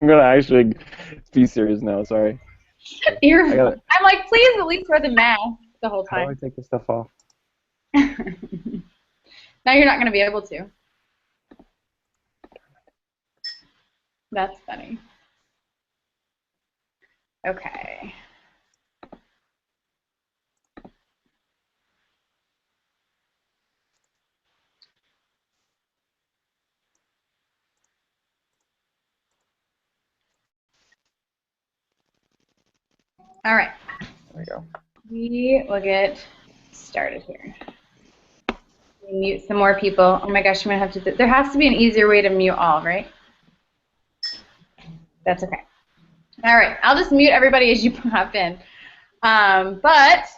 gonna actually be serious now. Sorry. I got. I'm like, please at least wear the mask the whole How do I time. take this stuff off? Now you're not going to be able to. That's funny. Okay. All right. There we go. We will get started here. Mute some more people. Oh my gosh, I'm gonna have to. There has to be an easier way to mute all, right? That's okay. All right, I'll just mute everybody as you pop in. But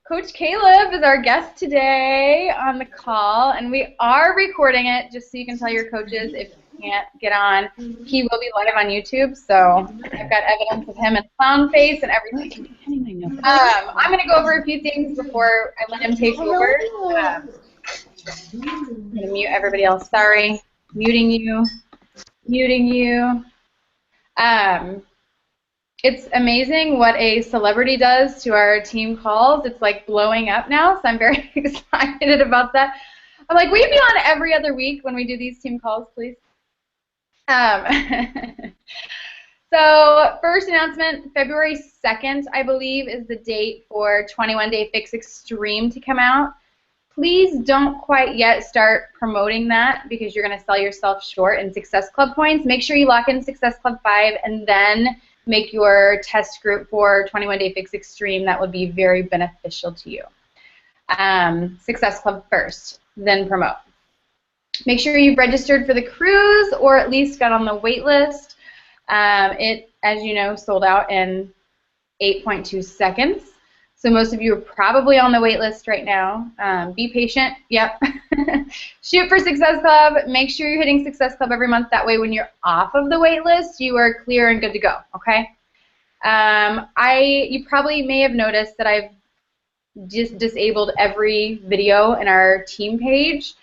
Coach Caleb is our guest today on the call, and we are recording it just so you can tell your coaches if you can't get on. He will be live on YouTube, so I've got evidence of him and clown face and everything. I'm going to go over a few things before I let him take over. I'm going to mute everybody else. Sorry. Muting you. Muting you. It's amazing what a celebrity does to our team calls. It's like blowing up now, so I'm very excited about that. I'm like, will you be on every other week when we do these team calls, please? So first announcement, February 2nd, I believe, is the date for 21 Day Fix Extreme to come out. Please don't quite yet start promoting that because you're going to sell yourself short in Success Club points. Make sure you lock in Success Club 5 and then make your test group for 21 Day Fix Extreme. That would be very beneficial to you. Success Club first, then promote. Make sure you've registered for the cruise or at least got on the wait list. It, as you know, sold out in 8.2 seconds. So most of you are probably on the wait list right now. Be patient. Yep. Shoot for Success Club. Make sure you're hitting Success Club every month. That way when you're off of the wait list, you are clear and good to go. Okay? You probably may have noticed that I've just disabled every video in our team page.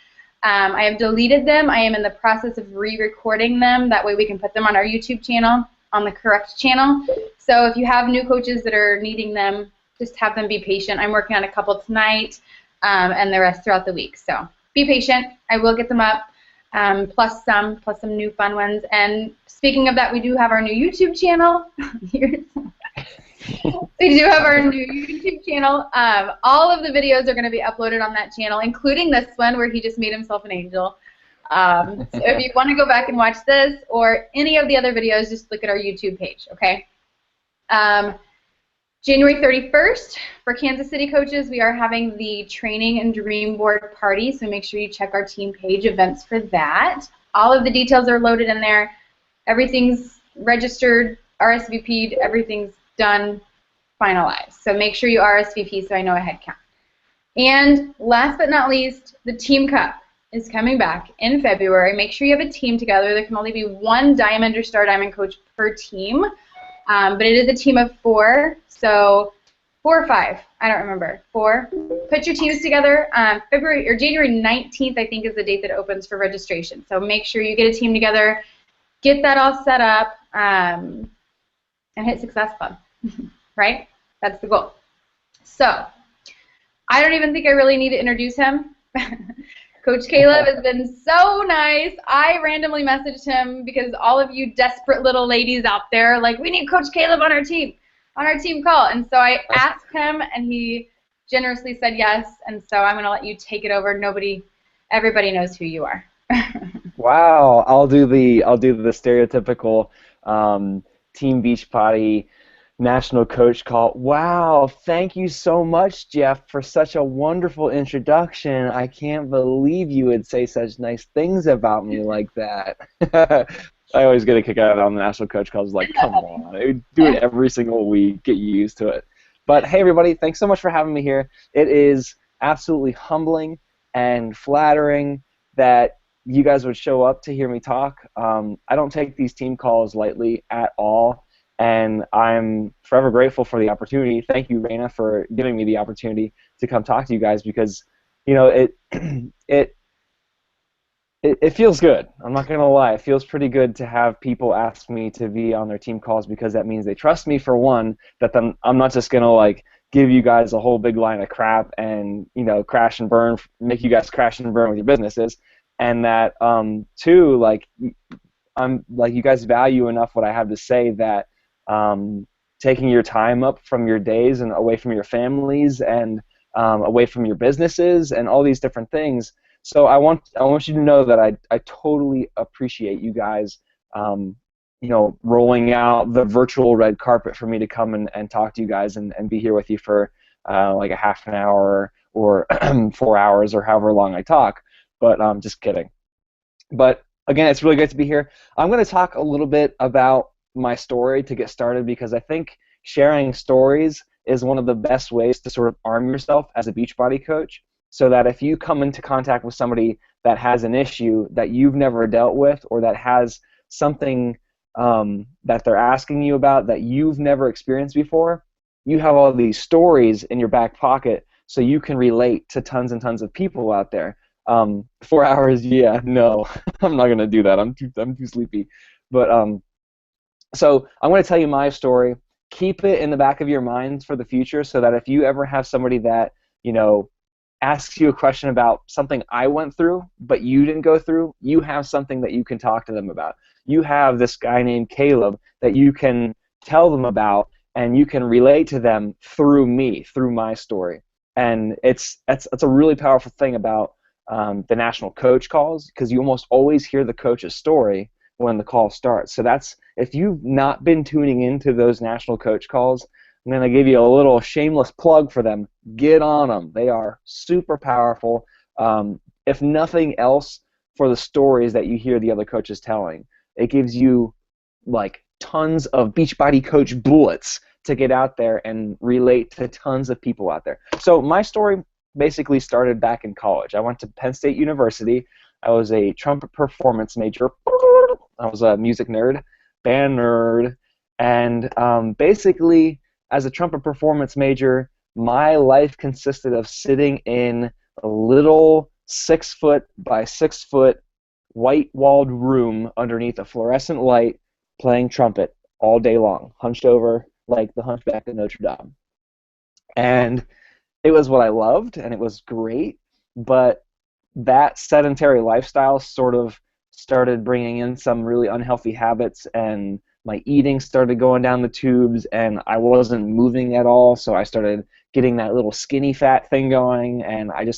I have deleted them. I am in the process of re-recording them. That way we can put them on our YouTube channel, on the correct channel. So if you have new coaches that are needing them, just have them be patient. I'm working on a couple tonight and the rest throughout the week. So be patient. I will get them up, plus some new fun ones. And speaking of that, we do have our new YouTube channel. We do have our new YouTube channel. All of the videos are going to be uploaded on that channel, including this one where he just made himself an angel. So if you want to go back and watch this or any of the other videos, just look at our YouTube page, okay? January 31st, for Kansas City coaches, we are having the Training and Dream Board Party, so make sure you check our team page events for that. All of the details are loaded in there. Everything's registered, RSVP'd, everything's done, finalized. So make sure you RSVP so I know a head count. And last but not least, the Team Cup is coming back in February. Make sure you have a team together. There can only be one Diamond or Star Diamond coach per team. But it is a team of 4, so 4 or 5, I don't remember. 4. Put your teams together. February or January 19th, I think, is the date that opens for registration. So make sure you get a team together, get that all set up, and hit Success Club, right? That's the goal. So I don't even think I really need to introduce him. Coach Caleb has been so nice. I randomly messaged him because all of you desperate little ladies out there are like, we need Coach Caleb on our team call. And so I asked him, and he generously said yes. And so I'm going to let you take it over. Everybody knows who you are. Wow, I'll do the stereotypical team beach potty national coach call. Wow, thank you so much, Jeff, for such a wonderful introduction. I can't believe you would say such nice things about me like that. I always get a kick out of it on the national coach calls. Like, come on, I do it every single week. Get used to it. But hey, everybody, thanks so much for having me here. It is absolutely humbling and flattering that you guys would show up to hear me talk. I don't take these team calls lightly at all. And I'm forever grateful for the opportunity. Thank you, Raina, for giving me the opportunity to come talk to you guys because, you know, it feels good. I'm not gonna lie. It feels pretty good to have people ask me to be on their team calls because that means they trust me for one. That I'm not just gonna like give you guys a whole big line of crap and crash and burn, make you guys crash and burn with your businesses, and that two, like I'm like you guys value enough what I have to say that taking your time up from your days and away from your families and away from your businesses and all these different things. So I want you to know that I totally appreciate you guys rolling out the virtual red carpet for me to come and talk to you guys and be here with you for like a half an hour or 4 hours or however long I talk. But just kidding. But again, it's really great to be here. I'm going to talk a little bit about my story to get started because I think sharing stories is one of the best ways to sort of arm yourself as a Beachbody coach so that if you come into contact with somebody that has an issue that you've never dealt with or that has something that they're asking you about that you've never experienced before, you have all these stories in your back pocket so you can relate to tons and tons of people out there. 4 hours, yeah, no, I'm not gonna do that. I'm too sleepy. But so I'm gonna tell you my story. Keep it in the back of your minds for the future, so that if you ever have somebody that asks you a question about something I went through, but you didn't go through, you have something that you can talk to them about. You have this guy named Caleb that you can tell them about, and you can relate to them through me, through my story. And that's a really powerful thing about the national coach calls because you almost always hear the coach's story when the call starts. So that's if you've not been tuning into those national coach calls, I'm going to give you a little shameless plug for them. Get on them. They are super powerful. If nothing else, for the stories that you hear the other coaches telling, it gives you like tons of Beachbody coach bullets to get out there and relate to tons of people out there. So my story basically started back in college. I went to Penn State University. I was a trumpet performance major. I was a music nerd, band nerd, and basically, as a trumpet performance major, my life consisted of sitting in a little 6 foot by 6 foot white-walled room underneath a fluorescent light playing trumpet all day long, hunched over like the Hunchback of Notre Dame. And it was what I loved, and it was great, but that sedentary lifestyle sort of started bringing in some really unhealthy habits, and my eating started going down the tubes, and I wasn't moving at all, so I started getting that little skinny fat thing going, and I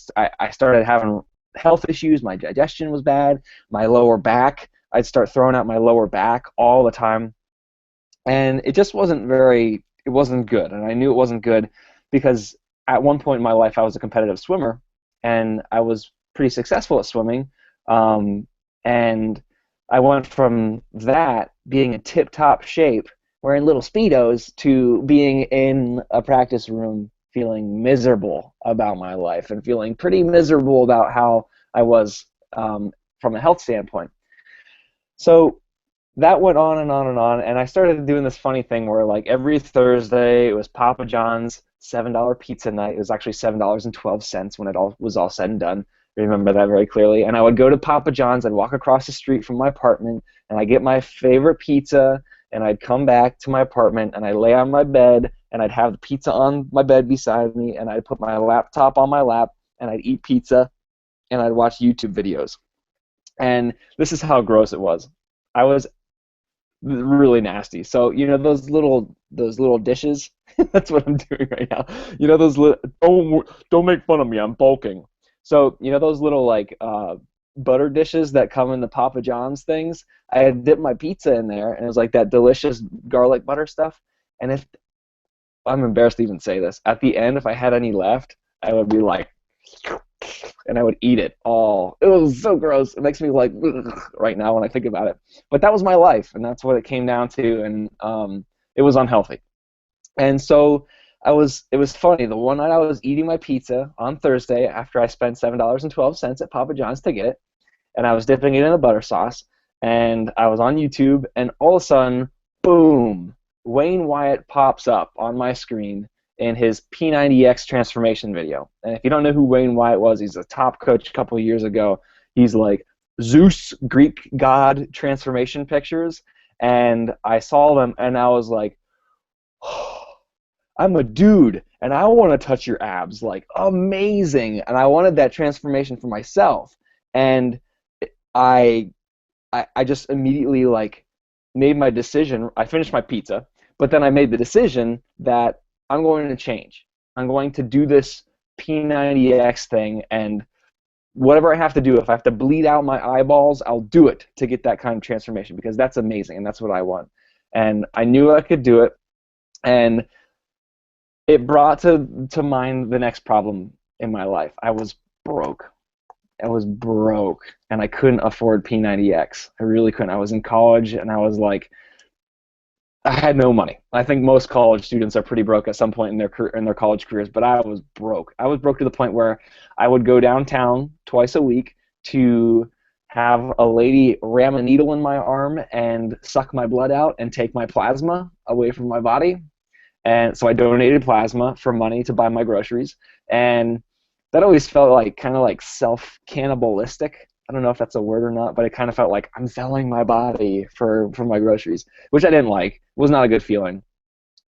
started having health issues. My digestion was bad, my lower back, I'd start throwing out my lower back all the time, and it wasn't good, and I knew it wasn't good because at one point in my life I was a competitive swimmer, and I was pretty successful at swimming, and I went from that being in tip-top shape, wearing little Speedos, to being in a practice room feeling miserable about my life and feeling pretty miserable about how I was from a health standpoint. So that went on and on and on, and I started doing this funny thing where like every Thursday it was Papa John's $7 pizza night. It was actually $7.12 when it all was all said and done. I remember that very clearly. And I would go to Papa John's, I'd walk across the street from my apartment, and I'd get my favorite pizza, and I'd come back to my apartment, and I'd lay on my bed, and I'd have the pizza on my bed beside me, and I'd put my laptop on my lap, and I'd eat pizza, and I'd watch YouTube videos. And this is how gross it was. I was really nasty. So those little dishes. That's what I'm doing right now. Don't make fun of me. I'm bulking. So those little like butter dishes that come in the Papa John's things. I had dipped my pizza in there, and it was like that delicious garlic butter stuff. And if I'm embarrassed to even say this, at the end, if I had any left, I would be like, and I would eat it all. It was so gross. It makes me like right now when I think about it. But that was my life, and that's what it came down to, and it was unhealthy. And so it was funny. The one night I was eating my pizza on Thursday after I spent $7.12 at Papa John's to get it, and I was dipping it in a butter sauce, and I was on YouTube, and all of a sudden, boom, Wayne Wyatt pops up on my screen in his P90X transformation video. And if you don't know who Wayne Wyatt was, he's a top coach a couple of years ago. He's like Zeus Greek god transformation pictures, and I saw them, and I was like, oh, I'm a dude, and I want to touch your abs, like amazing, and I wanted that transformation for myself, and I I just immediately like made my decision. I finished my pizza, but then I made the decision that I'm going to change. I'm going to do this P90X thing, and whatever I have to do, if I have to bleed out my eyeballs, I'll do it to get that kind of transformation because that's amazing and that's what I want. And I knew I could do it, and it brought to mind the next problem in my life. I was broke. I was broke, and I couldn't afford P90X. I really couldn't. I was in college, and I was like, I had no money. I think most college students are pretty broke at some point in their college careers, but I was broke. I was broke to the point where I would go downtown twice a week to have a lady ram a needle in my arm and suck my blood out and take my plasma away from my body. And so I donated plasma for money to buy my groceries, and that always felt like kind of like self-cannibalistic. I don't know if that's a word or not, but it kind of felt like I'm selling my body for my groceries, which I didn't like. It was not a good feeling.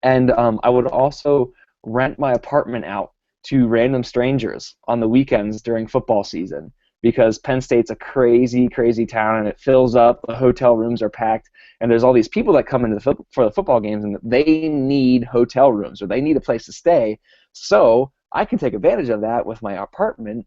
And I would also rent my apartment out to random strangers on the weekends during football season because Penn State's a crazy, crazy town, and it fills up. The hotel rooms are packed, and there's all these people that come into for the football games, and they need hotel rooms or they need a place to stay. So I can take advantage of that with my apartment,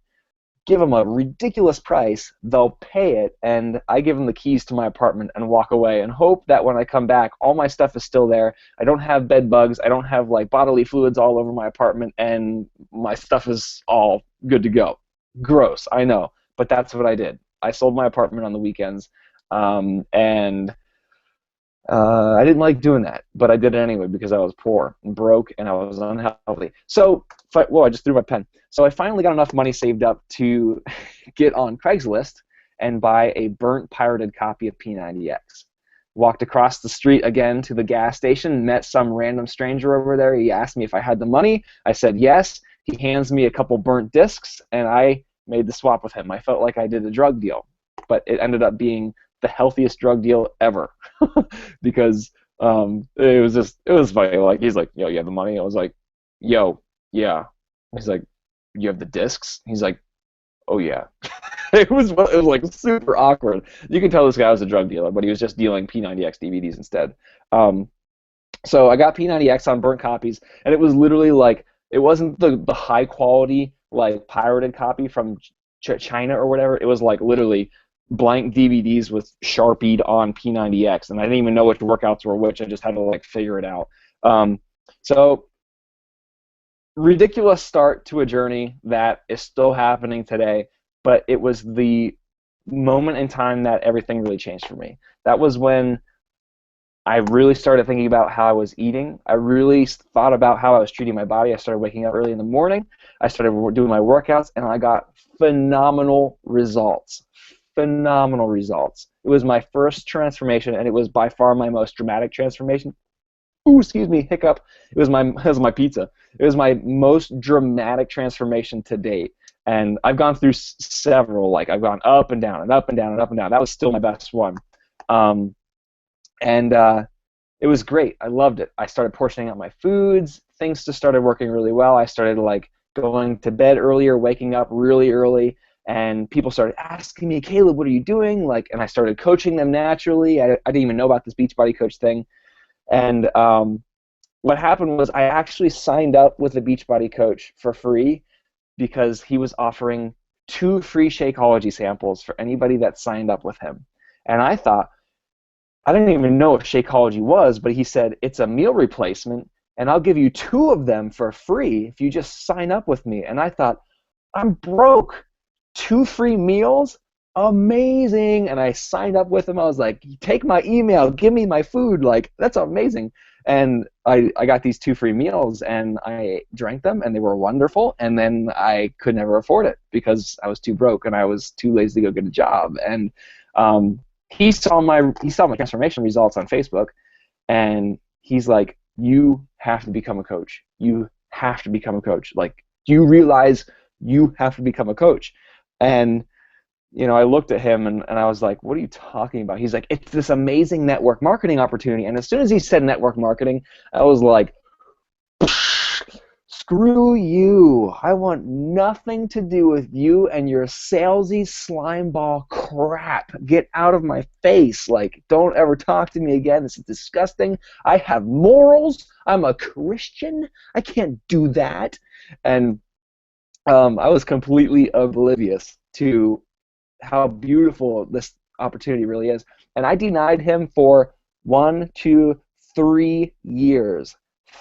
give them a ridiculous price, they'll pay it, and I give them the keys to my apartment and walk away and hope that when I come back, all my stuff is still there. I don't have bed bugs, I don't have like bodily fluids all over my apartment, and my stuff is all good to go. Gross, I know, but that's what I did. I sold my apartment on the weekends, and I didn't like doing that, but I did it anyway because I was poor and broke and I was unhealthy. So, whoa, I just threw my pen. So I finally got enough money saved up to get on Craigslist and buy a burnt, pirated copy of P90X. Walked across the street again to the gas station, met some random stranger over there. He asked me if I had the money. I said yes. He hands me a couple burnt discs, and I made the swap with him. I felt like I did a drug deal, but it ended up being the healthiest drug deal ever because it was funny. Like he's like, yo, you have the money? I was like, yo, yeah. He's like, you have the discs? He's like, oh yeah. It was like super awkward. You can tell this guy was a drug dealer, but he was just dealing P90X DVDs instead. So I got P90X on burnt copies, and it was literally like it wasn't the high quality like pirated copy from China or whatever. It was like literally blank DVDs with sharpied on P90X, and I didn't even know which workouts were which. I just had to like figure it out. So ridiculous start to a journey that is still happening today, but it was the moment in time that everything really changed for me. That was when I really started thinking about how I was eating. I really thought about how I was treating my body. I started waking up early in the morning. I started doing my workouts, and I got phenomenal results. Phenomenal results. It was my first transformation, and it was by far my most dramatic transformation. Ooh, excuse me, hiccup. It was my pizza. It was my most dramatic transformation to date. And I've gone through several. Like I've gone up and down and up and down and up and down. That was still my best one. And it was great. I loved it. I started portioning out my foods. Things just started working really well. I started like going to bed earlier, waking up really early, and people started asking me, Caleb, what are you doing? Like, and I started coaching them naturally. I didn't even know about this Beachbody coach thing. And what happened was I actually signed up with the Beachbody coach for free because he was offering 2 free Shakeology samples for anybody that signed up with him. And I thought, I didn't even know what Shakeology was, but he said, it's a meal replacement, and I'll give you 2 of them for free if you just sign up with me. And I thought, I'm broke. 2 free meals? Amazing. And I signed up with him. I was like, take my email, give me my food. Like, that's amazing. And I got these 2 free meals, and I drank them, and they were wonderful. And then I could never afford it because I was too broke, and I was too lazy to go get a job. And he saw my transformation results on Facebook, and he's like, you have to become a coach. You have to become a coach. Like, do you realize you have to become a coach? And I looked at him and I was like, what are you talking about? He's like, it's this amazing network marketing opportunity. And as soon as he said network marketing, I was like, screw you. I want nothing to do with you and your salesy slimeball crap. Get out of my face. Like, don't ever talk to me again. This is disgusting. I have morals. I'm a Christian. I can't do that. And I was completely oblivious to how beautiful this opportunity really is. And I denied him for 1, 2, 3 years.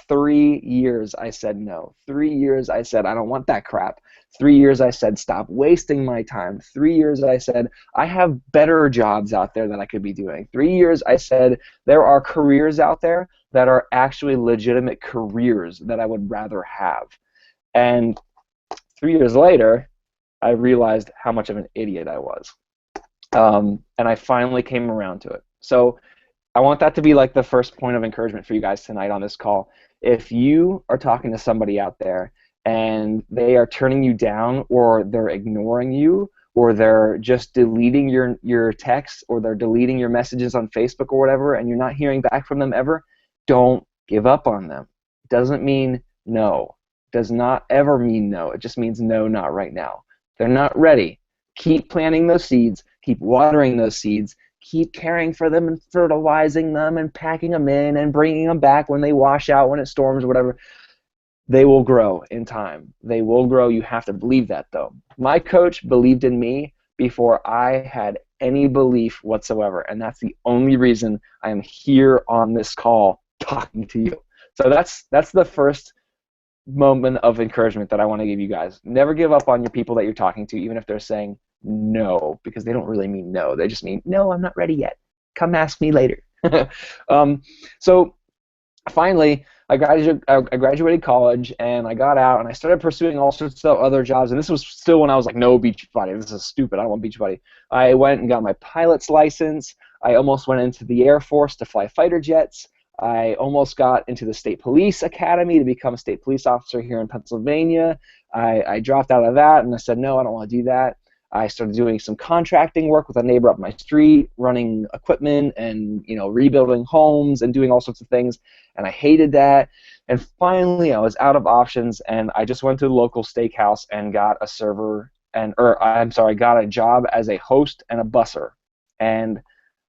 3 years I said no. 3 years I said I don't want that crap. 3 years I said stop wasting my time. 3 years I said I have better jobs out there that I could be doing. 3 years I said there are careers out there that are actually legitimate careers that I would rather have. And 3 years later, I realized how much of an idiot I was. And I finally came around to it. So I want that to be like the first point of encouragement for you guys tonight on this call. If you are talking to somebody out there and they are turning you down, or they're ignoring you, or they're just deleting your texts, or they're deleting your messages on Facebook or whatever, and you're not hearing back from them ever, don't give up on them. It doesn't mean no. It does not ever mean no. It just means no, not right now. They're not ready. Keep planting those seeds. Keep watering those seeds. Keep caring for them and fertilizing them and packing them in and bringing them back when they wash out, when it storms or whatever. They will grow in time. They will grow. You have to believe that, though. My coach believed in me before I had any belief whatsoever, and that's the only reason I am here on this call talking to you. So that's the first moment of encouragement that I want to give you guys. Never give up on your people that you're talking to, even if they're saying no, because they don't really mean no. They just mean, no, I'm not ready yet. Come ask me later. So finally, I graduated college, and I got out, and I started pursuing all sorts of other jobs, and this was still when I was like, no, Beachbody. This is stupid. I don't want Beachbody. I went and got my pilot's license. I almost went into the Air Force to fly fighter jets. I almost got into the State Police Academy to become a state police officer here in Pennsylvania. I dropped out of that, and I said, no, I don't want to do that. I started doing some contracting work with a neighbor up my street, running equipment and rebuilding homes and doing all sorts of things, and I hated that. And finally, I was out of options, and I just went to the local steakhouse and got a got a job as a host and a busser. And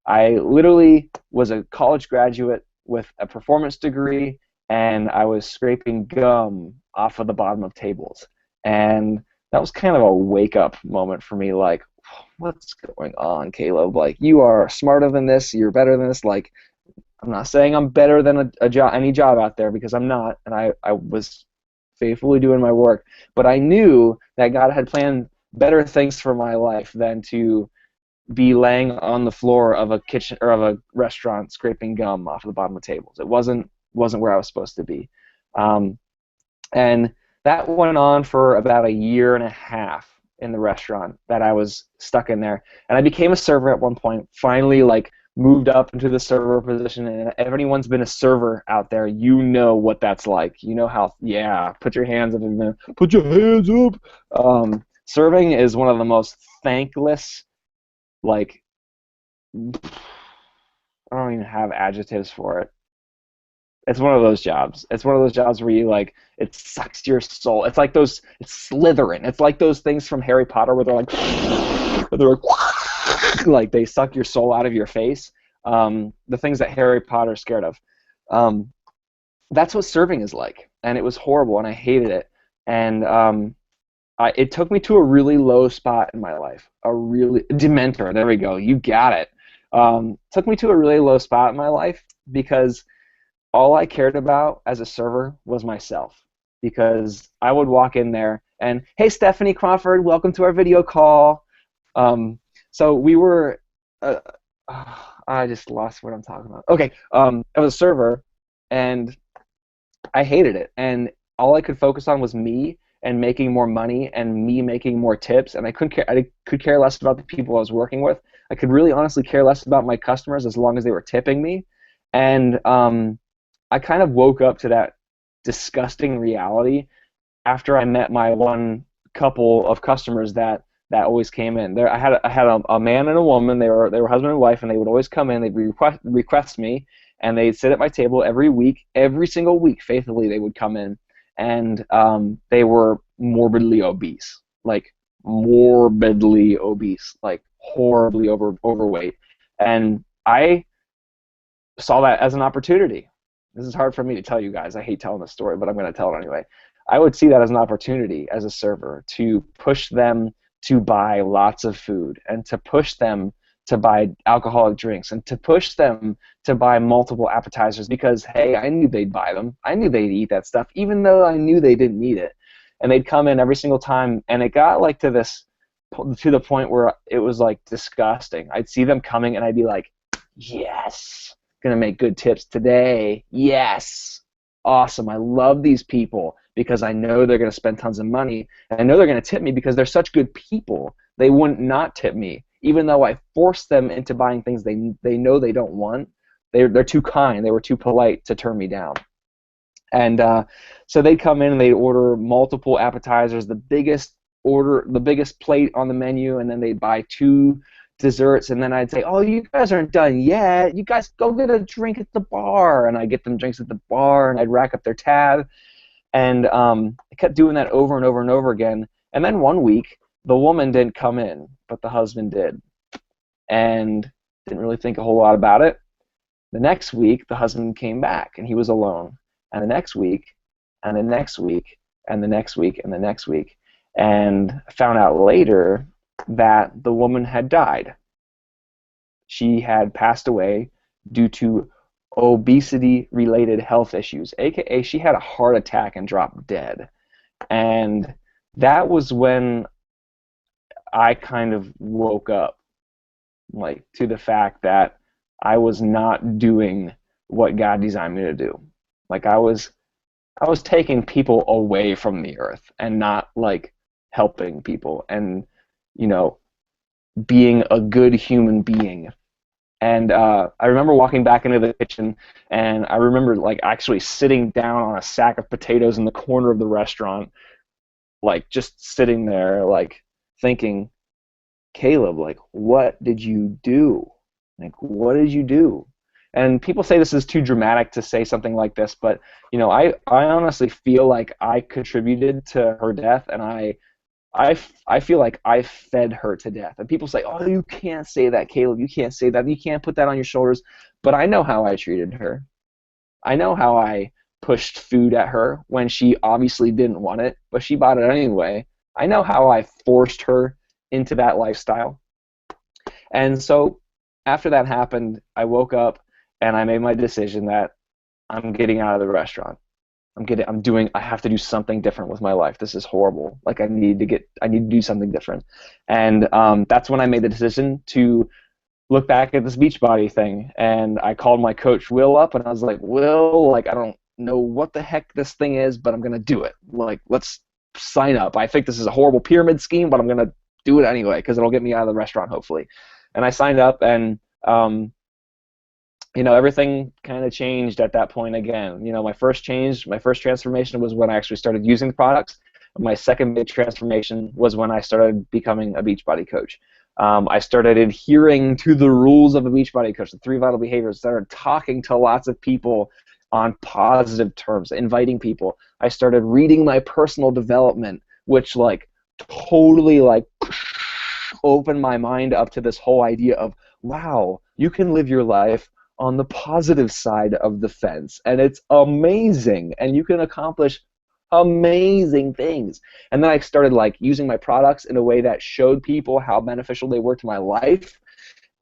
I literally was a college graduate with a performance degree, and I was scraping gum off of the bottom of tables. And that was kind of a wake-up moment for me, like, what's going on, Caleb? Like, you are smarter than this, you're better than this. Like, I'm not saying I'm better than any job out there, because I'm not, and I was faithfully doing my work, but I knew that God had planned better things for my life than to be laying on the floor of a kitchen or of a restaurant scraping gum off of the bottom of tables. It wasn't where I was supposed to be. And that went on for about a year and a half in the restaurant that I was stuck in there. And I became a server at one point, finally moved up into the server position. And if anyone's been a server out there, you know what that's like. You know how, yeah, put your hands up, man. Put your hands up. Serving is one of the most thankless, I don't even have adjectives for it. It's one of those jobs. It's one of those jobs where you it sucks your soul. It's like it's Slytherin. It's like those things from Harry Potter where they're they suck your soul out of your face. The things that Harry Potter's scared of. That's what serving is like, and it was horrible, and I hated it. And it took me to a really low spot in my life. A really dementor. There we go. You got it. Took me to a really low spot in my life because all I cared about as a server was myself, because I would walk in there and, hey, Stephanie Crawford, welcome to our video call. So we were, I just lost what I'm talking about. Okay, I was a server, and I hated it, and all I could focus on was me and making more money and me making more tips, and I could care less about the people I was working with. I could really honestly care less about my customers as long as they were tipping me. And I kind of woke up to that disgusting reality after I met my one couple of customers that that always came in. There, I had a man and a woman. They were husband and wife, and they would always come in. They'd request me, and they'd sit at my table every week, every single week. Faithfully, they would come in, and they were morbidly obese, like morbidly obese, like horribly overweight, and I saw that as an opportunity. This is hard for me to tell you guys. I hate telling this story, but I'm going to tell it anyway. I would see that as an opportunity as a server to push them to buy lots of food and to push them to buy alcoholic drinks and to push them to buy multiple appetizers because, hey, I knew they'd buy them. I knew they'd eat that stuff, even though I knew they didn't need it. And they'd come in every single time, and it got like to the point where it was like disgusting. I'd see them coming, and I'd be like, yes, gonna make good tips today. Yes, awesome. I love these people because I know they're gonna spend tons of money, and I know they're gonna tip me because they're such good people. They wouldn't not tip me, even though I forced them into buying things they know they don't want. They're too kind. They were too polite to turn me down. And so they'd come in and they'd order multiple appetizers, the biggest plate on the menu, and then they'd buy two desserts, and then I'd say, "Oh, you guys aren't done yet. You guys go get a drink at the bar," and I'd get them drinks at the bar, and I'd rack up their tab, and I kept doing that over and over and over again. And then one week, the woman didn't come in, but the husband did, and didn't really think a whole lot about it. The next week, the husband came back, and he was alone. And the next week, and the next week, and the next week, and the next week. And I found out later that the woman had died. She had passed away due to obesity-related health issues, aka she had a heart attack and dropped dead. And that was when I kind of woke up, like, to the fact that I was not doing what God designed me to do. Like I was taking people away from the earth and not like helping people and, you know, being a good human being. And I remember walking back into the kitchen, and I remember like actually sitting down on a sack of potatoes in the corner of the restaurant, like just sitting there, like thinking, Caleb, like, what did you do? Like, what did you do? And people say this is too dramatic to say something like this, but you know, I honestly feel like I contributed to her death, and I feel like I fed her to death. And people say, "Oh, you can't say that, Caleb. You can't say that. You can't put that on your shoulders." But I know how I treated her. I know how I pushed food at her when she obviously didn't want it, but she bought it anyway. I know how I forced her into that lifestyle. And so after that happened, I woke up and I made my decision that I'm getting out of the restaurant. I have to do something different with my life. This is horrible. Like I need to do something different. And that's when I made the decision to look back at this Beachbody thing. And I called my coach Will up, and I was like, Will, like I don't know what the heck this thing is, but I'm gonna do it. Like let's sign up. I think this is a horrible pyramid scheme, but I'm gonna do it anyway because it'll get me out of the restaurant hopefully. And I signed up, and you know, everything kind of changed at that point again. You know, my first transformation was when I actually started using the products. My second big transformation was when I started becoming a Beachbody coach. I started adhering to the rules of a Beachbody coach, the 3 vital behaviors. Started talking to lots of people on positive terms, inviting people. I started reading my personal development, which like totally like opened my mind up to this whole idea of, wow, you can live your life on the positive side of the fence, and it's amazing, and you can accomplish amazing things. And then I started like using my products in a way that showed people how beneficial they were to my life,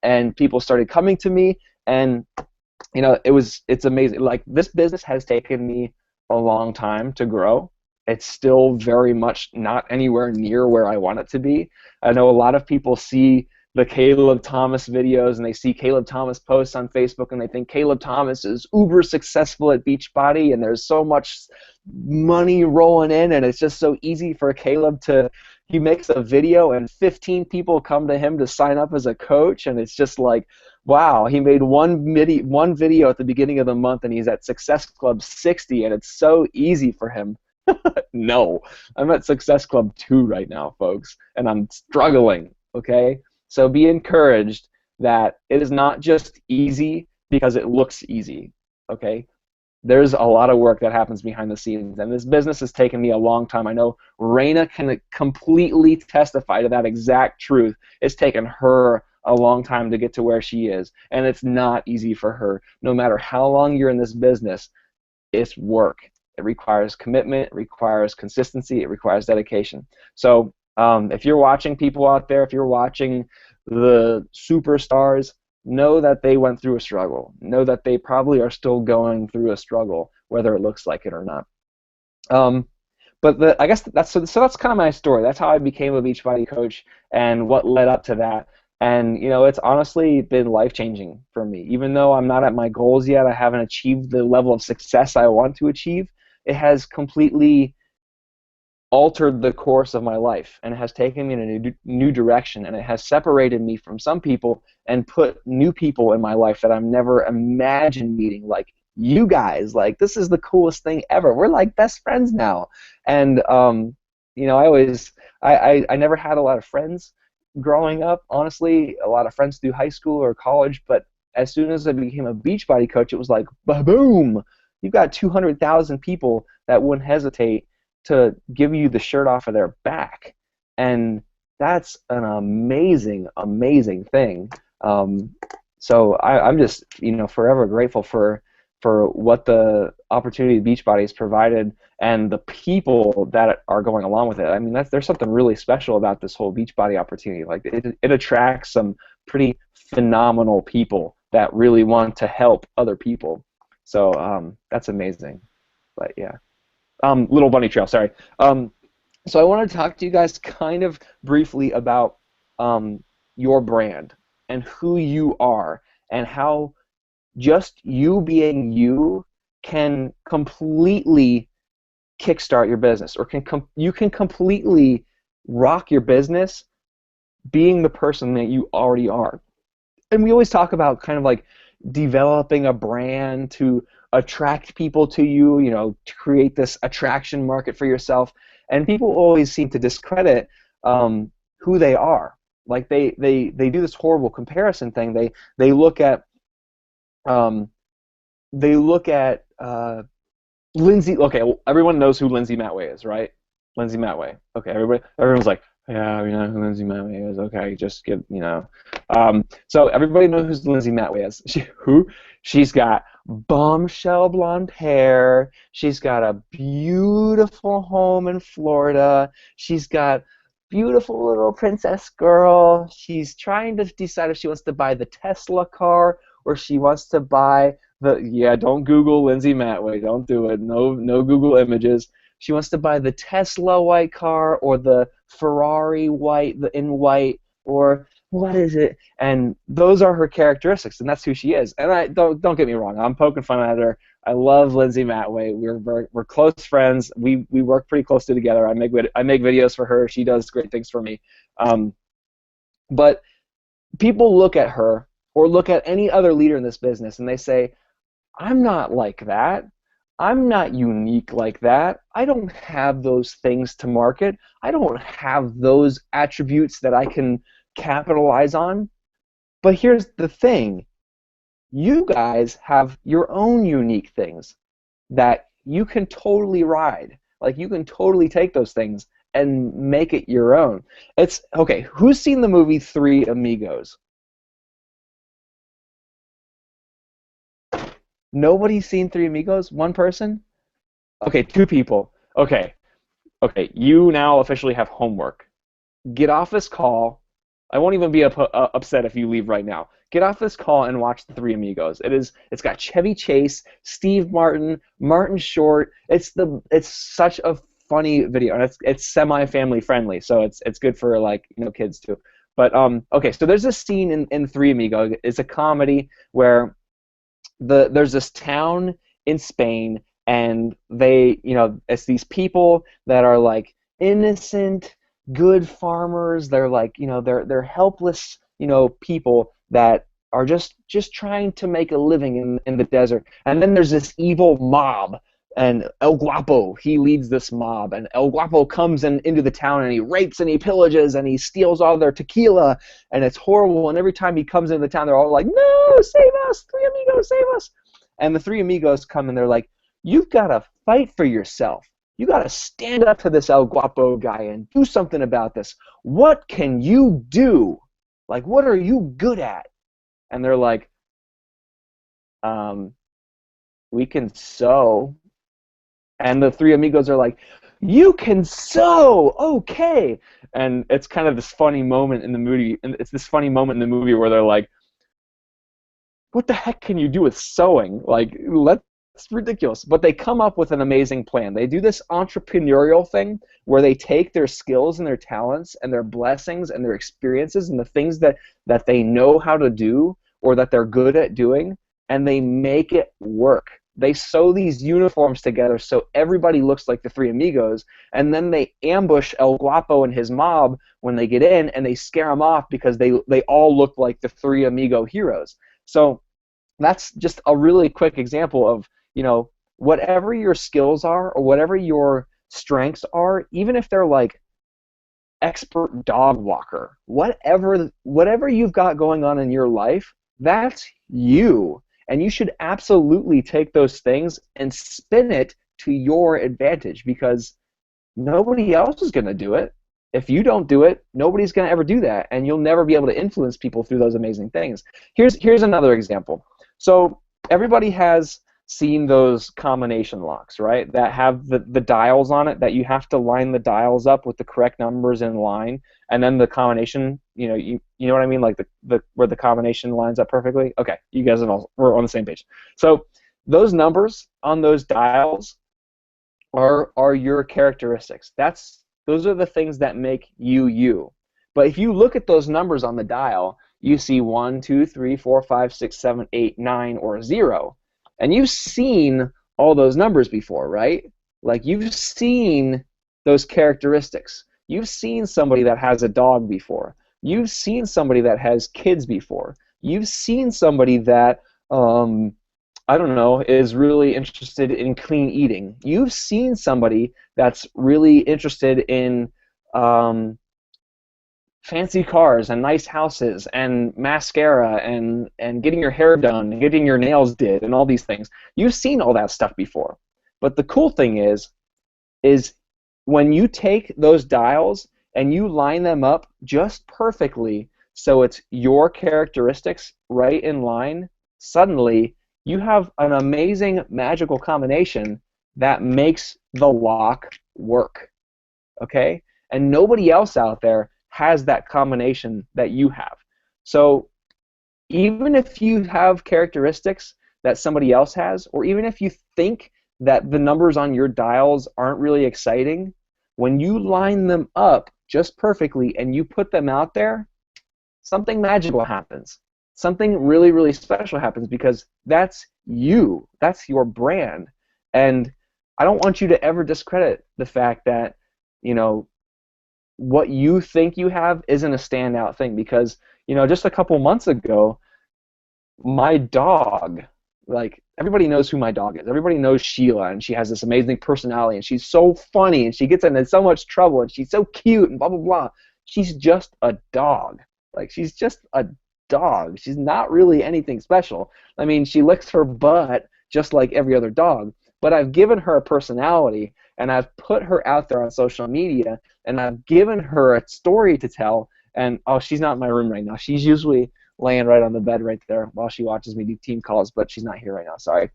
and people started coming to me, and you know, it's amazing. Like this business has taken me a long time to grow. It's still very much not anywhere near where I want it to be. I know a lot of people see the Caleb Thomas videos, and they see Caleb Thomas posts on Facebook, and they think Caleb Thomas is uber successful at Beachbody, and there's so much money rolling in, and it's just so easy for Caleb to, he makes a video and 15 people come to him to sign up as a coach, and it's just like, wow, he made one video at the beginning of the month, and he's at Success Club 60, and it's so easy for him. No, I'm at Success Club 2 right now, folks, and I'm struggling, okay? So be encouraged that it is not just easy because it looks easy, okay? There's a lot of work that happens behind the scenes, and this business has taken me a long time. I know Raina can completely testify to that exact truth. It's taken her a long time to get to where she is, and it's not easy for her. No matter how long you're in this business, it's work. It requires commitment, it requires consistency, it requires dedication. So if you're watching people out there, if you're watching the superstars, know that they went through a struggle. Know that they probably are still going through a struggle, whether it looks like it or not. But I guess so that's kind of my story. That's how I became a Beachbody coach and what led up to that. And it's honestly been life-changing for me. Even though I'm not at my goals yet, I haven't achieved the level of success I want to achieve, it has completely altered the course of my life, and it has taken me in a new direction, and it has separated me from some people and put new people in my life that I've never imagined meeting, like you guys. Like, this is the coolest thing ever. We're like best friends now. And I never had a lot of friends growing up, honestly, a lot of friends through high school or college, but as soon as I became a Beachbody coach, it was like, boom, you've got 200,000 people that wouldn't hesitate to give you the shirt off of their back. And that's an amazing, amazing thing. So I'm just, forever grateful for what the opportunity Beachbody has provided and the people that are going along with it. I mean, there's something really special about this whole Beachbody opportunity. Like, it attracts some pretty phenomenal people that really want to help other people. So that's amazing. But yeah. Little Bunny Trail, sorry. So I want to talk to you guys kind of briefly about your brand and who you are and how just you being you can completely kickstart your business, or you can completely rock your business being the person that you already are. And we always talk about kind of like developing a brand to attract people to you, to create this attraction market for yourself. And people always seem to discredit who they are. Like, they do this horrible comparison thing. They look at Lindsay. Okay, well, everyone knows who Lindsay Matway is, right? Lindsay Matway. Okay, everyone's like, yeah, we know who Lindsay Matway is. Okay, just get, So everybody knows who Lindsay Matway is. She's got bombshell blonde hair. She's got a beautiful home in Florida. She's got beautiful little princess girl. She's trying to decide if she wants to buy the Tesla car or she wants to buy don't Google Lindsay Matway. Don't do it. No Google images. She wants to buy the Tesla white car or the Ferrari in white, or what is it? And those are her characteristics, and that's who she is. And I don't get me wrong. I'm poking fun at her. I love Lindsay Matway. We're close friends. We work pretty closely together. I make videos for her. She does great things for me. But people look at her or look at any other leader in this business, and they say, I'm not like that. I'm not unique like that. I don't have those things to market. I don't have those attributes that I can capitalize on. But here's the thing. You guys have your own unique things that you can totally ride. Like, you can totally take those things and make it your own. It's okay, who's seen the movie Three Amigos? Nobody's seen Three Amigos? One person? Okay, two people. Okay, you now officially have homework. Get off this call. I won't even be upset if you leave right now. Get off this call and watch The Three Amigos. It's got Chevy Chase, Steve Martin, Martin Short. It's such a funny video, and it's semi-family friendly, so it's good for, like, kids too. But okay, so there's this scene in Three Amigos. It's a comedy where there's this town in Spain, and it's these people that are like innocent, good farmers. They're like, they're helpless, people that are just trying to make a living in the desert. And then there's this evil mob and El Guapo, he leads this mob, and El Guapo comes into the town, and he rapes and he pillages and he steals all their tequila, and it's horrible. And every time he comes into the town, they're all like, "No, save us, Three Amigos, save us!" And the Three Amigos come and they're like, "You've got to fight for yourself. You got to stand up to this El Guapo guy and do something about this. What can you do? Like, what are you good at?" And they're like, um, "We can sew." And the Three Amigos are like, "You can sew, okay." And it's kind of this funny moment in the movie, and it's this funny moment in the movie where they're like, "What the heck can you do with sewing? Like, it's ridiculous." But they come up with an amazing plan. They do this entrepreneurial thing where they take their skills and their talents and their blessings and their experiences and the things that they know how to do or that they're good at doing, and they make it work. They sew these uniforms together so everybody looks like the Three Amigos, and then they ambush El Guapo and his mob when they get in, and they scare them off because they all look like the Three Amigo heroes. So that's just a really quick example of, whatever your skills are or whatever your strengths are, even if they're like expert dog walker, whatever you've got going on in your life, that's you. And you should absolutely take those things and spin it to your advantage, because nobody else is going to do it. If you don't do it, nobody's going to ever do that, and you'll never be able to influence people through those amazing things. Here's another example. So everybody has seen those combination locks, right? That have the dials on it, that you have to line the dials up with the correct numbers in line, and then the combination, you know what I mean, like the where the combination lines up perfectly. Okay, you guys we're on the same page. So those numbers on those dials are your characteristics. Those are the things that make you you. But if you look at those numbers on the dial, you see 1, 2, 3, 4, 5, 6, 7, 8, 9, or 0. And you've seen all those numbers before, right? Like, you've seen those characteristics. You've seen somebody that has a dog before. You've seen somebody that has kids before. You've seen somebody that, I don't know, is really interested in clean eating. You've seen somebody that's really interested in fancy cars and nice houses and mascara and getting your hair done and getting your nails did and all these things. You've seen all that stuff before. But the cool thing is when you take those dials and you line them up just perfectly so it's your characteristics right in line, suddenly you have an amazing magical combination that makes the lock work. Okay? And nobody else out there has that combination that you have. So even if you have characteristics that somebody else has, or even if you think that the numbers on your dials aren't really exciting, when you line them up just perfectly and you put them out there, something magical happens. Something really, really special happens, because that's you. That's your brand. And I don't want you to ever discredit the fact that, what you think you have isn't a standout thing, because, just a couple months ago, my dog, like, everybody knows who my dog is. Everybody knows Sheila, and she has this amazing personality, and she's so funny, and she gets into so much trouble, and she's so cute, and blah, blah, blah. She's just a dog. Like, she's just a dog. She's not really anything special. I mean, she licks her butt just like every other dog, but I've given her a personality, and I've put her out there on social media, and I've given her a story to tell. And she's not in my room right now. She's usually laying right on the bed right there while she watches me do team calls, but she's not here right now. Sorry.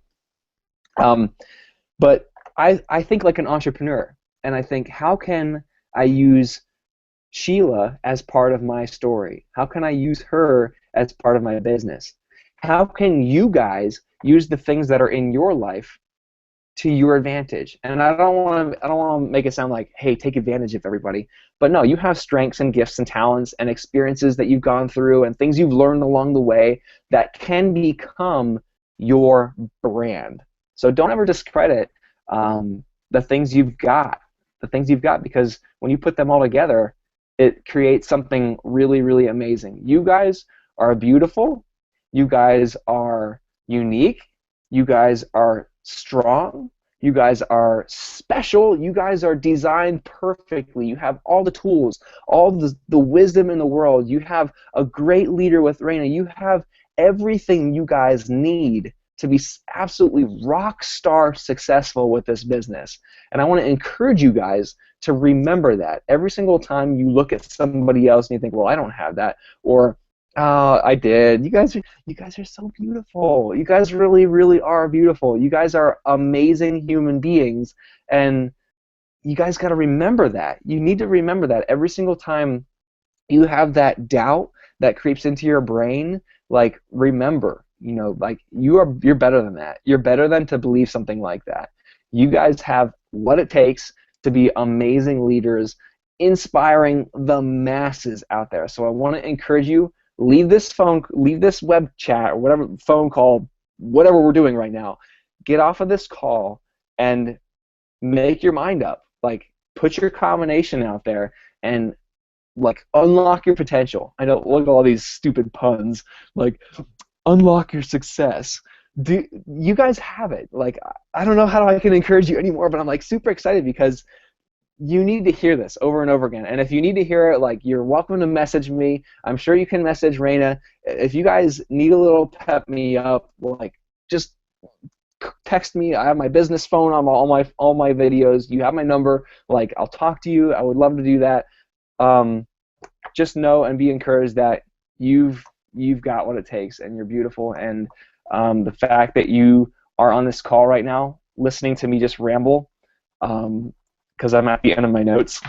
But I think like an entrepreneur, and I think, how can I use Sheila as part of my story? How can I use her as part of my business? How can you guys use the things that are in your life to your advantage? And I don't want to make it sound like, hey, take advantage of everybody. But no, you have strengths and gifts and talents and experiences that you've gone through and things you've learned along the way that can become your brand. So don't ever discredit the things you've got. The things you've got, because when you put them all together, it creates something really, really amazing. You guys are beautiful. You guys are unique. You guys are strong. You guys are special. You guys are designed perfectly. You have all the tools, all the wisdom in the world. You have a great leader with Raina. You have everything you guys need to be absolutely rock star successful with this business. And I want to encourage you guys to remember that. Every single time you look at somebody else and you think, well, I don't have that, or I did. You guys are so beautiful. You guys really, really are beautiful. You guys are amazing human beings, and you guys got to remember that. You need to remember that every single time you have that doubt that creeps into your brain. Like, remember, like you're better than that. You're better than to believe something like that. You guys have what it takes to be amazing leaders, inspiring the masses out there. So I want to encourage you. Leave this web chat or whatever phone call, whatever we're doing right now. Get off of this call and make your mind up. Like, put your combination out there and like unlock your potential. I know, look at all these stupid puns. Like, unlock your success. You guys have it. Like, I don't know how I can encourage you anymore, but I'm like super excited because you need to hear this over and over again. And if you need to hear it, like, you're welcome to message me. I'm sure you can message Raina. If you guys need a little pep me up, like, just text me. I have my business phone on all my videos. You have my number. Like, I'll talk to you. I would love to do that. Just know and be encouraged that you've got what it takes, and you're beautiful. And the fact that you are on this call right now, listening to me just ramble, because I'm at the end of my notes,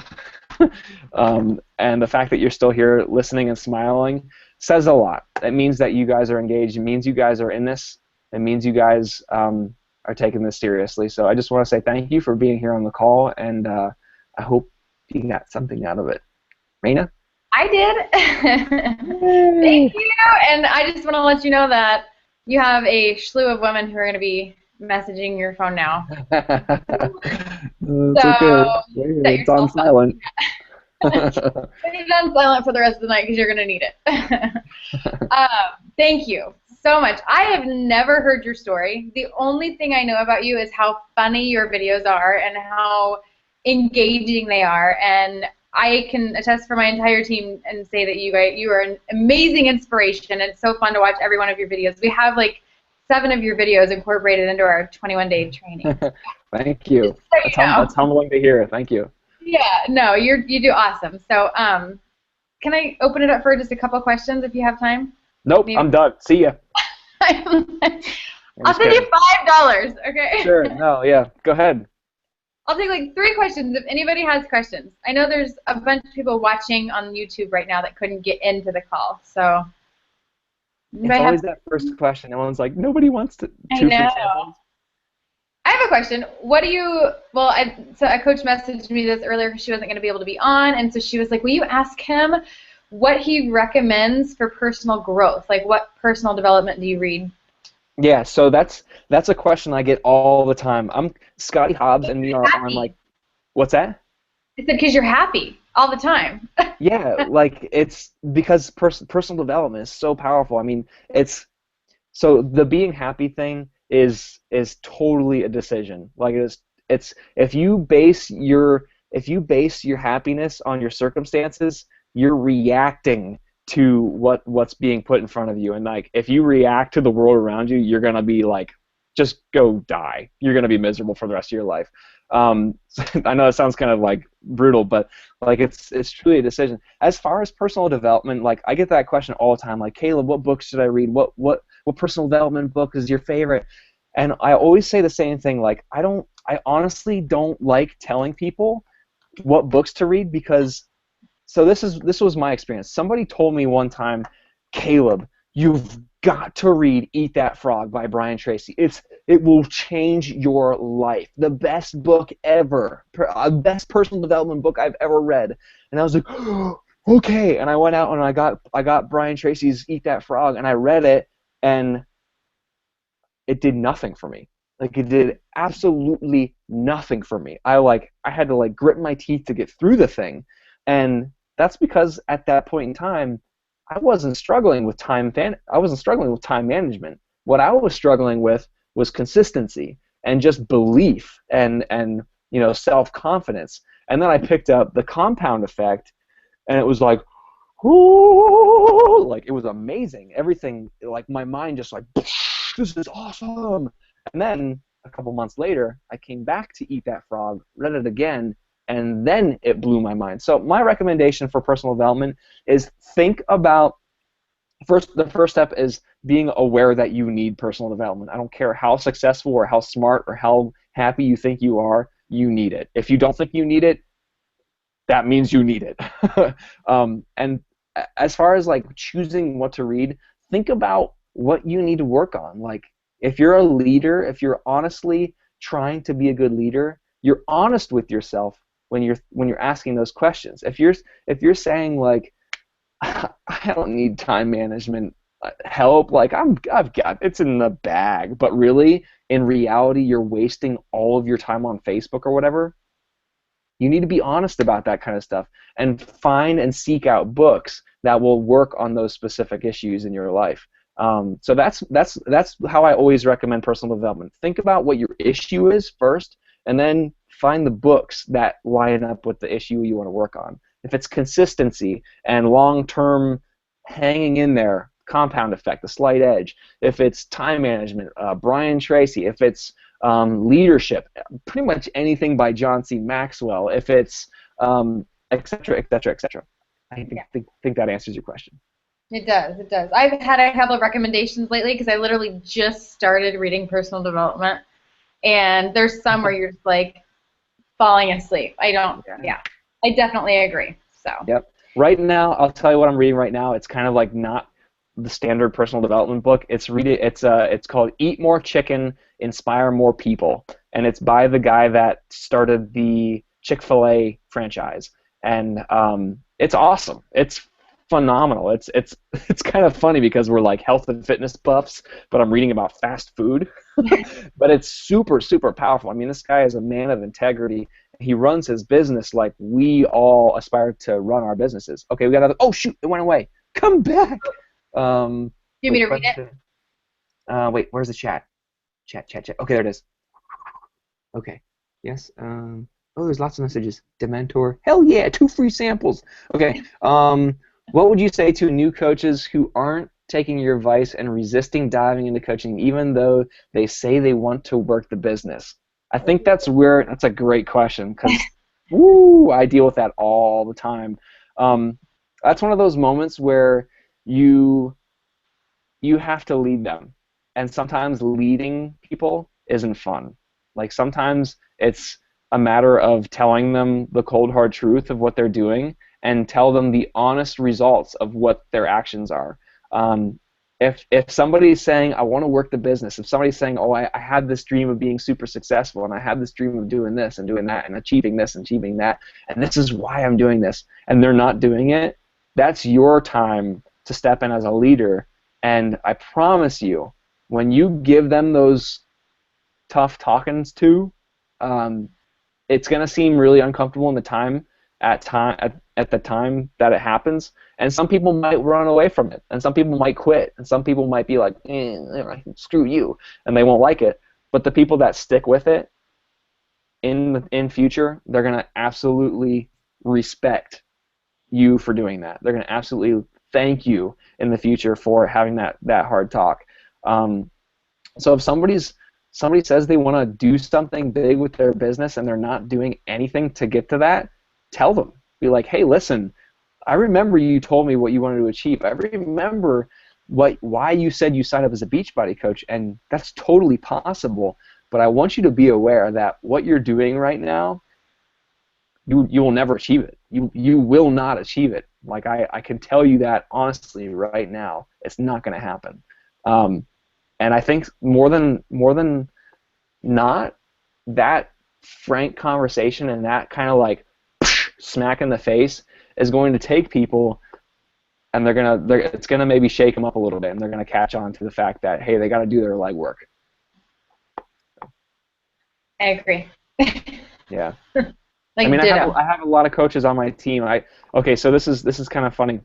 and the fact that you're still here listening and smiling says a lot. It means that you guys are engaged. It means you guys are in this. It means you guys are taking this seriously. So I just want to say thank you for being here on the call, and I hope you got something out of it. Raina? I did. Thank you. And I just want to let you know that you have a slew of women who are going to be messaging your phone now. It's okay. It's on silent. Put it on silent for the rest of the night because you're going to need it. Thank you so much. I have never heard your story. The only thing I know about you is how funny your videos are and how engaging they are. And I can attest for my entire team and say that you are an amazing inspiration. It's so fun to watch every one of your videos. We have like 7 of your videos incorporated into our 21-day training. Thank you. So that's humbling to hear. Thank you. Yeah, no, you do awesome. So can I open it up for just a couple questions if you have time? Nope, maybe. I'm done. See ya. I'll send you $5, okay? Sure, no, yeah, go ahead. I'll take like 3 questions if anybody has questions. I know there's a bunch of people watching on YouTube right now that couldn't get into the call, so. It's always that first question. Everyone's like, nobody wants to. I know. I have a question. What do you, so a coach messaged me this earlier because she wasn't going to be able to be on, and so she was like, will you ask him what he recommends for personal growth? Like, what personal development do you read? Yeah, so that's a question I get all the time. Scotty Hobbs and me are on, like, what's that? I said because you're happy all the time. Yeah, like, it's because personal development is so powerful. I mean, so the being happy thing is totally a decision. Like, it's if you base your happiness on your circumstances, you're reacting to what's being put in front of you. And like, if you react to the world around you, you're gonna be like, just go die. You're gonna be miserable for the rest of your life. I know it sounds kind of like brutal, but like, it's truly a decision. As far as personal development, like, I get that question all the time. Like, Caleb, what books should I read? What personal development book is your favorite? And I always say the same thing. Like, I honestly don't like telling people what books to read because. So this was my experience. Somebody told me one time, Caleb, you've got to read Eat That Frog by Brian Tracy. It will change your life. The best book ever. Best personal development book I've ever read. And I was like, oh, okay. And I went out and I got Brian Tracy's Eat That Frog, and I read it, and it did nothing for me. Like, it did absolutely nothing for me. I had to like grit my teeth to get through the thing. And that's because at that point in time, I wasn't struggling with time management. What I was struggling with was consistency. and just belief and self-confidence. And then I picked up the compound effect, and it was like, whoo, like it was amazing. Everything, like my mind just like, this is awesome. And then a couple months later, I came back to Eat That Frog, read it again, and then it blew my mind. So my recommendation for personal development is think about the first step is being aware that you need personal development. I don't care how successful or how smart or how happy you think you are, you need it. If you don't think you need it, that means you need it. And as far as like choosing what to read, think about what you need to work on. Like if you're a leader, if you're honestly trying to be a good leader, you're honest with yourself when you're asking those questions. If you're saying like, I don't need time management help, like I've got it's in the bag, but really in reality you're wasting all of your time on Facebook or whatever, you need to be honest about that kind of stuff and find and seek out books that will work on those specific issues in your life. So that's how I always recommend personal development. Think about what your issue is first, and then find the books that line up with the issue you want to work on. If it's consistency and long-term hanging in there, compound effect, the slight edge. If it's time management, Brian Tracy. If it's leadership, pretty much anything by John C. Maxwell. If it's et cetera, et cetera, et cetera. I think that answers your question. It does. It does. I've had a couple of recommendations lately because I literally just started reading personal development, and there's some where you're just like falling asleep. I definitely agree. So. Yep. Right now, I'll tell you what I'm reading right now. It's kind of like not the standard personal development book. It's called Eat More Chicken, Inspire More People, and it's by the guy that started the Chick-fil-A franchise, and it's awesome. It's phenomenal. It's kind of funny because we're like health and fitness buffs, but I'm reading about fast food. But it's super, super powerful. I mean, this guy is a man of integrity. He runs his business like we all aspire to run our businesses. Okay, we got another. Oh shoot, it went away. Come back. You want me to read it? Wait, where's the chat? Chat. Okay, there it is. Okay. Yes. Oh, there's lots of messages. Dementor. Hell yeah, 2 free samples. Okay. What would you say to new coaches who aren't taking your advice and resisting diving into coaching, even though they say they want to work the business? I think that's a great question because, I deal with that all the time. That's one of those moments where you have to lead them, and sometimes leading people isn't fun. Like sometimes it's a matter of telling them the cold hard truth of what they're doing and tell them the honest results of what their actions are. If somebody's saying, I want to work the business, if somebody's saying, oh, I had this dream of being super successful, and I had this dream of doing this and doing that and achieving this and achieving that, and this is why I'm doing this, and they're not doing it, that's your time to step in as a leader. And I promise you, when you give them those tough talkings to, it's going to seem really uncomfortable in the time at the time that it happens, and some people might run away from it, and some people might quit, and some people might be like, screw you, and they won't like it. But the people that stick with it in future, they're going to absolutely respect you for doing that. They're going to absolutely thank you in the future for having that hard talk. So if somebody says they want to do something big with their business and they're not doing anything to get to that, tell them. Be like, hey, listen, I remember you told me what you wanted to achieve. I remember why you said you signed up as a Beachbody coach, and that's totally possible. But I want you to be aware that what you're doing right now, you will never achieve it. You will not achieve it. Like I can tell you that honestly right now, it's not going to happen. And I think more than not, that frank conversation and that kind of like smack in the face is going to take people, and it's gonna maybe shake them up a little bit, and they're gonna catch on to the fact that, hey, they got to do their legwork. I agree. Yeah. Like, I mean, I have a lot of coaches on my team. So this is kind of funny.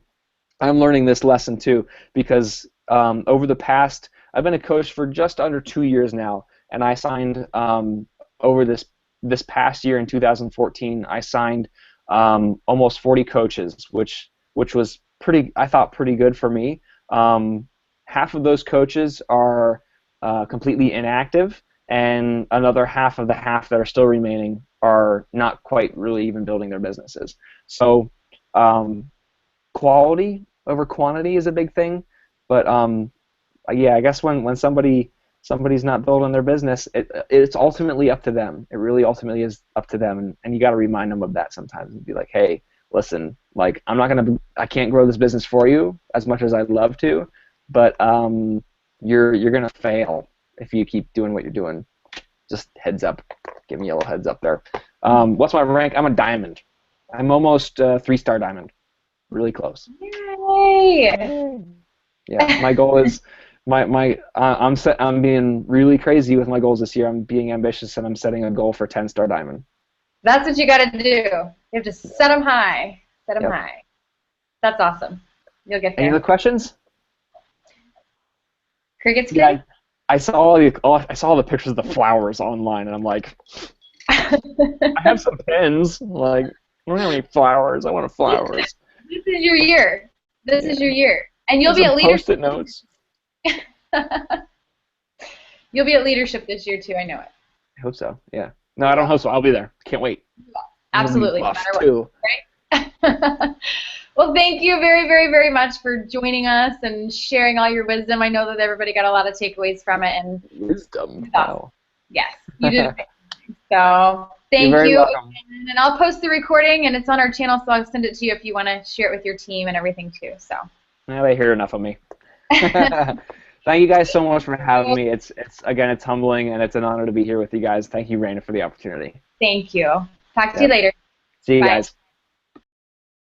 I'm learning this lesson too because over the past, I've been a coach for just under 2 years now, and I signed over this past year in 2014. I signed almost 40 coaches, which was I thought pretty good for me. Half of those coaches are completely inactive, and another half of the half that are still remaining are not quite really even building their businesses. So quality over quantity is a big thing, but yeah, I guess when somebody's not building their business, it's ultimately up to them. It really ultimately is up to them, and you got to remind them of that sometimes and be like, hey, listen, like I can't grow this business for you as much as I'd love to, but you're gonna fail if you keep doing what you're doing. Just heads up, give me a little heads up there. What's my rank? I'm a diamond. I'm almost 3-star diamond. Really close. Yay! Yeah, my goal is I'm being really crazy with my goals this year. I'm being ambitious and I'm setting a goal for 10-star diamond. That's what you got to do. You have to set them high. Set them Yep. high. That's awesome. You'll get there. Any other questions? Cricket's Yeah, good? I saw the pictures of the flowers online, and I'm like, I have some pins. Like, I don't have any flowers. I want flowers. This is your year. This is your year. And you'll be at leadership. Post-it notes. You'll be at leadership this year too, I know it. I hope so, yeah. No, I don't hope so. I'll be there. Can't wait. Absolutely. No Buff matter too. what. Right? Well, thank you very, very, very much for joining us and sharing all your wisdom. I know that everybody got a lot of takeaways from it. And Wisdom. Wow. yes, you did. So thank You're very you. welcome. And I'll post the recording, and it's on our channel, so I'll send it to you if you want to share it with your team and everything too. So. Now they hear enough of me. Thank you guys so much for having me. It's humbling, and it's an honor to be here with you guys. Thank you, Raina, for the opportunity. Thank you. Talk to you later. See you Bye. guys.